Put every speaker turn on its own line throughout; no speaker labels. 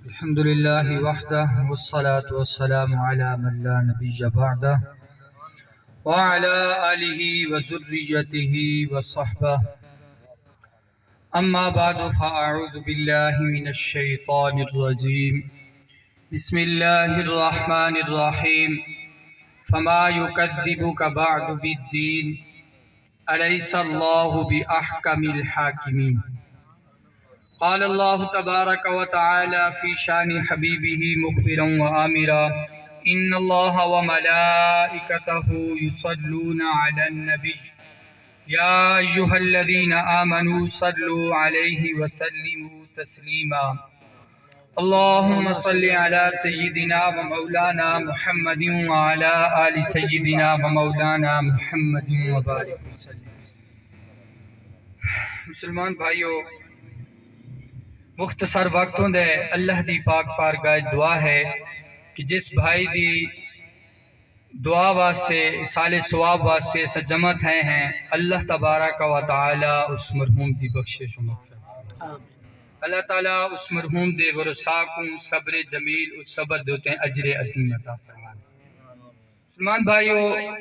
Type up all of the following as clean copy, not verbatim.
الحمد لله وحده والصلاة والسلام على من لا نبي بعده وعلى آله وذريته وصحبه أما بعد فأعوذ بالله من الشيطان الرجيم بسم الله الرحمن الرحيم فما يكذبك بعد بالدين أليس الله بأحكم الحاكمين قال الله تبارك وتعالى في شان حبيبه مخبرا وآمرا إن الله وملائكته يصلون على النبي يا أيها الذين آمنوا صلوا عليه وسلموا تسليما اللهم صل على سيدنا ومولانا محمد وعلى آل سيدنا ومولانا محمد وبارك وسلم۔ مسلمان بھائیو، مختصر وقتوں دے اللہ دی پاک بارگاہ دعا ہے کہ جس بھائی دی دعا واسطے سال ثواب واسطے سجمت ہیں اللہ تبارک و تعالی اس مرحوم دی بخشش و مغفرت، اللہ تعالیٰ اس مرحوم دے ورثاء کو صبر جمیل اور صبر دیتے ہیں اجر عظیم عطا فرمائے۔ مسلمان بھائیو،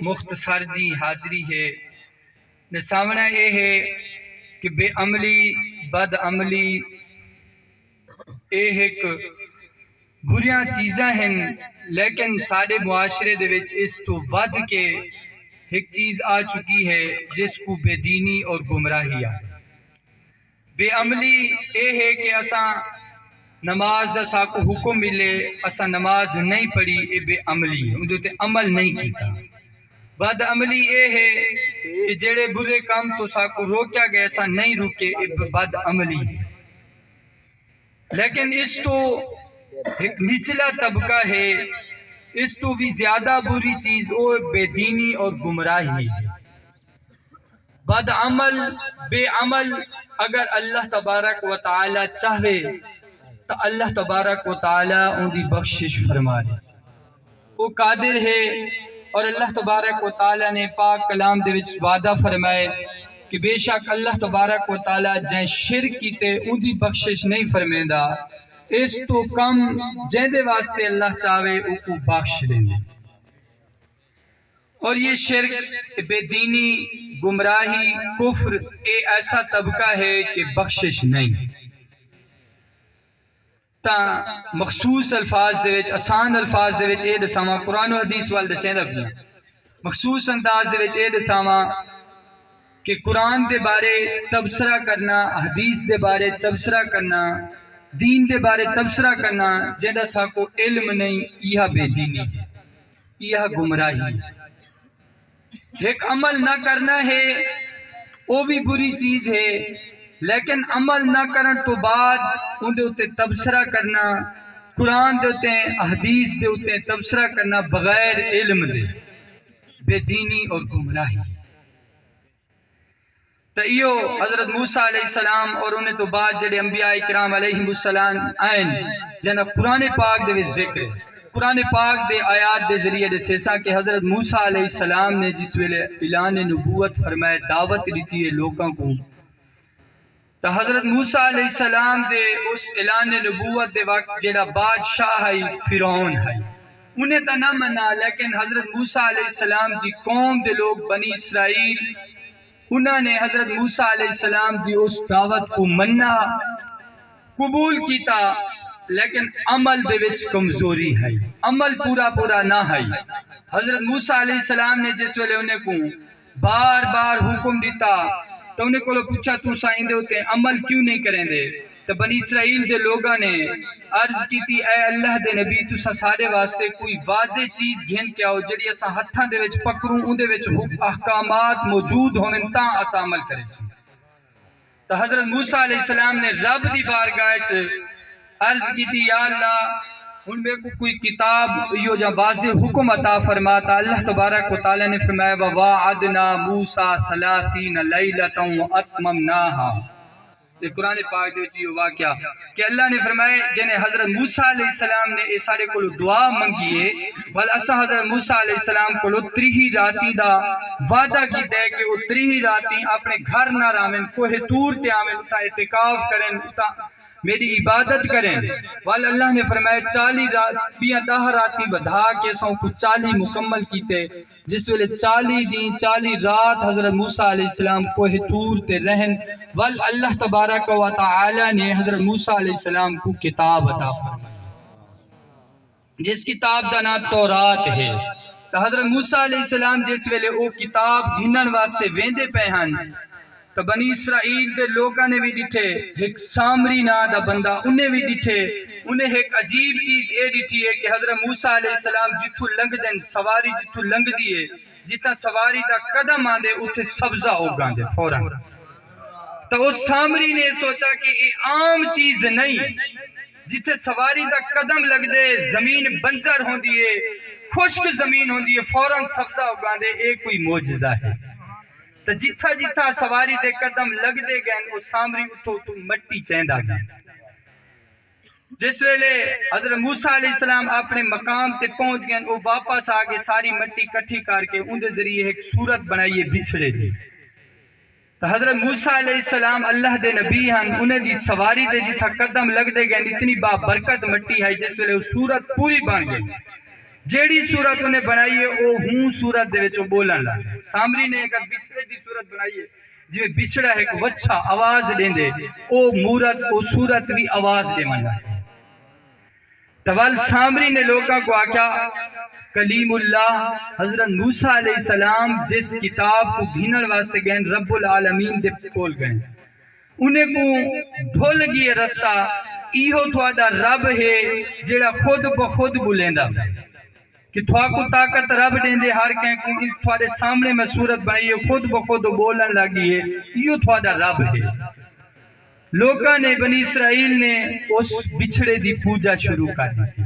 مختصر جی حاضری ہے سامنے یہ ہے کہ بے عملی بد عملی ایک بریاں چیزاں ہیں، لیکن سارے معاشرے دے وچ اس تو ود کے ایک چیز آ چکی ہے جس کو بے دینی اور گمراہی آ۔ بے عملی اے ہے کہ اساں نماز اسا کو حکم ملے اساں نماز نہیں پڑھی، اے بے عملی ہے، اندر تے عمل نہیں کیتا۔ بد عملی اے ہے کہ جڑے برے کام تو سا کو روکیا گیا اساں نہیں روکے، اے بد عملی ہے۔ لیکن اس تو ایک نچلا طبقہ ہے، اس تو بھی زیادہ بری چیز وہ بے دینی اور گمراہی ہے۔ بد عمل بے عمل اگر اللہ تبارک و تعالی چاہے تو اللہ تبارک و تعالی ان دی بخشش فرما دے، وہ قادر ہے۔ اور اللہ تبارک و تعالی نے پاک کلام دے وچ وعدہ فرمائے کہ بے شک اللہ تبارک و تعالی جائیں شرک کیتے ان دی بخشش نہیں فرمیندہ، اس تو کم جن دے واسطے اللہ چاہے ان کو بخش دیں گے۔ اور یہ شرک بے دینی گمراہی کفر اے ایسا طبقہ ہے کہ بخشش نہیں۔ تا مخصوص الفاظ دے وچ آسان الفاظ دے وچ اے دساواں، قرآن و حدیث وال دسیں اپنا مخصوص انداز دے وچ اے دساواں کہ قرآن دے بارے تبصرہ کرنا، حدیث دے بارے تبصرہ کرنا، دین دے بارے تبصرہ کرنا جیدہ سا کو علم نہیں، یہ بے دینی ہے، یہ گمراہی ہے۔ ایک عمل نہ کرنا ہے وہ بھی بری چیز ہے، لیکن عمل نہ کرن تو بعد ان دے اتے تبصرہ کرنا، قرآن دے اتے حدیث دے اتے تبصرہ کرنا بغیر علم دے بے دینی اور گمراہی۔ تو یہ حضرت موسیٰ علیہ السلام اور انہیں تو بعد جڑے انبیاء اکرام علیہ السلام آئین جنہ قرآن پاک دے ذکر ہے، قرآن پاک دے آیات دے ذریعے دے سیسا کہ حضرت موسیٰ علیہ السلام نے جس ویلے اعلان نبوت فرمائے دعوت دیتی ہے لوگوں کو، تو حضرت موسیٰ علیہ السلام دے اس اعلان نبوت دے وقت جڑا بادشاہ ہے فرعون ہے انہیں تو نہ منا، لیکن حضرت موسیٰ علیہ السلام دی قوم دے لوگ بنی اسرائیل انہوں نے حضرت موسیٰ علیہ السلام دی اس دعوت کو مننا قبول کیتا، لیکن عمل دے وچ کمزوری ہے، عمل پورا نہ ہے۔ حضرت موسیٰ علیہ السلام نے جس ویلے انہیں کو بار بار حکم دیتا تو انہیں کو پوچھا تو سائیں دے ہوتے عمل کیوں نہیں کریں دے؟ تو بنی اسرائیل دے لوگاں نے عرض کی تھی اے اللہ دے نبی تو سارے واسطے کوئی واضح چیز گھن کے آؤ جڑی اسا ہتھاں دے وچ پکڑوں ان دے وچ احکامات موجود ہونے تاں اسا عمل کرے سن۔ تو حضرت موسیٰ علیہ السلام نے رب دی بارگاہ سے عرض کی تھی یا اللہ ان میں کوئی کتاب یہ جو واضح حکم عطا فرماتا، اللہ تبارک و تعالی نے فرمایا وَوَعَدْنَا مُوسَى 30 لَيْلَةً وَأَتْمَمْنَاهَا۔ یہ قرآن پاک دیتی ہے واقعہ کہ اللہ نے فرمائے جنہیں حضرت موسیٰ علیہ السلام نے اس سارے کو دعا منگیے والاسا حضرت موسیٰ علیہ السلام کو 30 راتی دا وعدہ کی دے کہ وہ 30 راتی اپنے گھر نہ رامن کوہ تور تے آمن اتا اعتکاف کریں اتا میری عبادت کریں. وال اللہ نے فرمایا 40 رات بیاں 10 راتی ودھا کے سو کو 40 مکمل کیتے. جس ویلے 40 دن 40 رات حضرت موسیٰ علیہ السلام کوہ طور تے رہن. وال اللہ تبارک و تعالی نے حضرت موسیٰ علیہ السلام کو کتاب عطا فرمائی جس کتاب دا نام تورات ہے. تو حضرت موسیٰ علیہ السلام جس ویلے او کتاب گھنن واسطے ویندے پے ہن تو بنی اسرائیل دے لوکاں نے بھی ڈٹھے. ایک سامری نا دا بندہ انہیں بھی ڈٹھے. انہیں ایک عجیب چیز اے ڈٹھی ہے کہ حضرت موسیٰ علیہ السلام جتھو لنگ دن سواری جتھو لنگ دیئے جتنا سواری دا قدم آن دے اتھے سبزہ اگان دے فوراں. تو اس سامری نے سوچا کہ یہ عام چیز نہیں, جتھے سواری دا قدم لگ دے زمین بنجر ہوں دیئے خشک زمین ہوں دیئے فوراں سبزہ اگان دے ایک کوئی معجزہ ہے. تو جتھا جتھا سواری دے قدم لگ دے گئے وہ سامری اتھو تو مٹی چیندہ گئے. جس ویلے حضرت موسیٰ علیہ السلام اپنے مقام تے پہنچ گئے وہ واپس آگے ساری مٹی کٹھی کر کے ان دے ذریعے ایک صورت بنائیے بچھڑے دی. تو حضرت موسیٰ علیہ السلام اللہ دے نبی ہن انہیں دی سواری دے جتھا قدم لگ دے گئے اتنی برکت مٹی ہے جس ویلے وہ صورت پوری بن گئی. جیڑی صورت انہیں بنائی ہے وہ ہوں صورت دے وچوں بولن لگا. سامری نے ایک بچھڑے دی صورت بنائی ہے جو بچھڑا ایک وچھا آواز دیں دے او مورت او صورت بھی آواز دے من لگا. توال سامری نے لوگاں کو آکھا کلیم اللہ حضرت موسیٰ علیہ السلام جس کتاب کو گھنن واسطے گئے رب العالمین دے کول گئے انہیں کو بھول گئی رستہ ایہو تھوڑا رب ہے جیڑا خود بخود بلیندہ کہ تھوڑا کو طاقت رب دیندے ہر کہیں کو ان تھوڑے سامنے میں صورت بنائی ہے خود بخود بولن لگی ہے ایہو تھوڑا رب ہے. لوگاں نے بنی اسرائیل نے اس بچھڑے دی پوجا شروع کر دی تھی.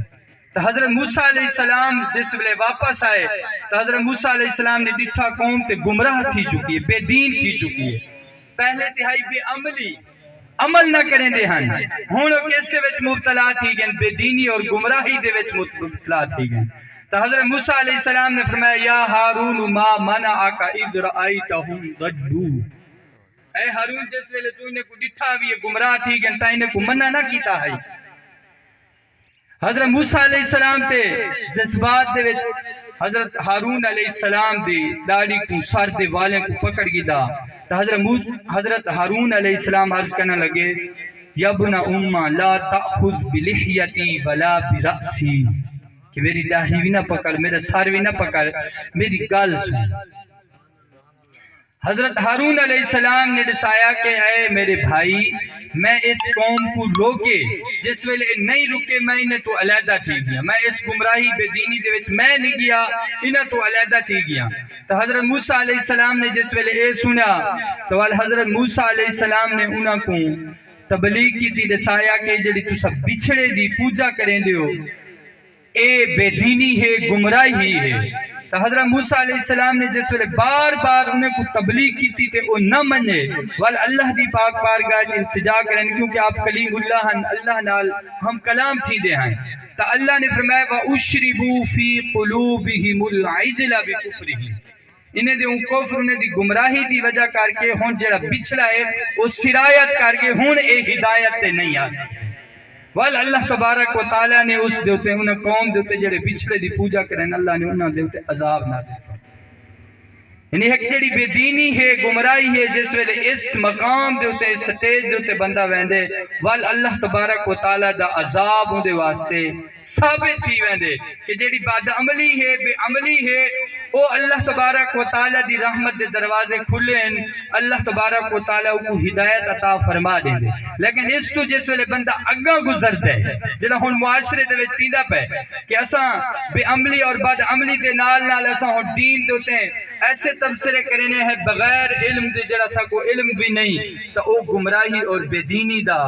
تو حضرت موسیٰ علیہ السلام جس ویلے واپس آئے تو حضرت موسیٰ علیہ السلام نے ڈٹھا قوم تے گمراہ تھی چکی ہے, بے دین تھی چکی ہے. پہلے تہائی بے عملی عمل نہ کریں دے ہن ہون کس دے وچ مبتلا تھی گئے بے دینی اور گمراہی دے وچ مبتلا تھی گئے. تو حضرت موسیٰ علیہ السلام نے فرمایا یا ہارون ما منعک اذ رأیتہم ضلوا. اے ہارون جس ویلے تو انہیں کو ڈٹھا بھی گمراہ تھی گئے تا انہیں کو منع نہ کیتا ہے. حضرت موسیٰ علیہ السلام تے جذبات دے وچ حضرت ہارون علیہ السلام دی داڑھی کو سر دے والیں کو پکڑ گی دا. تو حضرت ہارون علیہ السلام عرض کرنا لگے یا ابن امہ لا تأخذ بلحیتی ولا برأسی کہ میری داڑھی بھی نہ پکڑ میرا سر بھی نہ پکڑ میری گال سن. حضرت ہارون علیہ السلام نے دسایا کہ اے میرے بھائی میں اس قوم کو روکے جس ویلے نہیں رکے میں انہیں تو علیحدہ تھی گیا میں اس گمراہی بے دینی دے وچ میں نہیں گیا انہیں تو علیحدہ تھی گیا. تو حضرت موسیٰ علیہ السلام نے جس ویلے اے سنا تو حضرت موسیٰ علیہ السلام نے انہاں کو تبلیغ کی تھی دسایا کہ جڑی تو سب بچھڑے دی پوجا کریں دیو اے بے دینی ہے گمراہی ہے. تو حضرت موسیٰ علیہ السلام نے جس ویلے بار بار انہیں کو تبلیغ کی تھی تے وہ نہ منے وال اللہ دی پاک بارگاہ التجا کریں کیونکہ آپ کلیم اللہ ہیں اللہ نال ہم کلام تھی دے ہیں. تو اللہ نے فرمایا وَأُشْرِبُوا فِي قُلُوبِهِمُ الْعِجْلَ بِكُفْرِهِمْ انہیں دے ان کفر انہیں دی گمراہی دی وجہ کر کے ہون جڑا بچھڑا ہے وہ سرایت کر کے ہون اے ہدایت تے نہیں آ سکتے. وال اللہ تبارک و تعالی نے اس دیوتے انہیں قوم دیوتے جڑے بچھڑے دی پوجا کریں اللہ نے انہیں دیوتے عذاب نازل فرمایا. یعنی ایک جڑی بے دینی ہے گمراہی ہے جس ویلے اس مقام دیوتے اس سٹیج دیوتے بندہ ویندے وال اللہ تبارک و تعالی دا عذاب ان دے واسطے ثابت تھی ویندے کہ جڑی بد عملی ہے بے عملی ہے وہ اللہ تبارک و تعالی دی رحمت دے دروازے کھلیں اللہ تبارک و تعالی کو ہدایت عطا فرما دیں دے. لیکن اس تو جس ویلے بندہ اگاں گزر دے جڑا ہن معاشرے دے وچ تیندا پے کہ اساں بے عملی اور بد عملی دے نال نال اساں ہن دین دیوتے ایسے تبصرے کرنے ہیں بغیر علم دے جڑا سا کو علم بھی نہیں تو او گمراہی اور بے دینی دا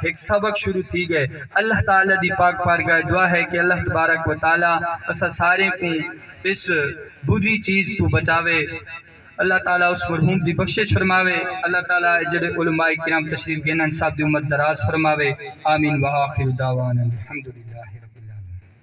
ایک سبق شروع تھی گئے. اللہ تعالیٰ دی پاک بارگاہ دعا ہے کہ اللہ تبارک و تعالیٰ اسا سارے کو اس بری چیز تو بچاوے. اللہ تعالیٰ اس مرحوم دی بخشش فرماوے. اللہ تعالیٰ جڑے علماء کرام تشریف گئنن صاحب دی امت دراز فرماوے. آمین و آخر دعوانا الحمدللہ.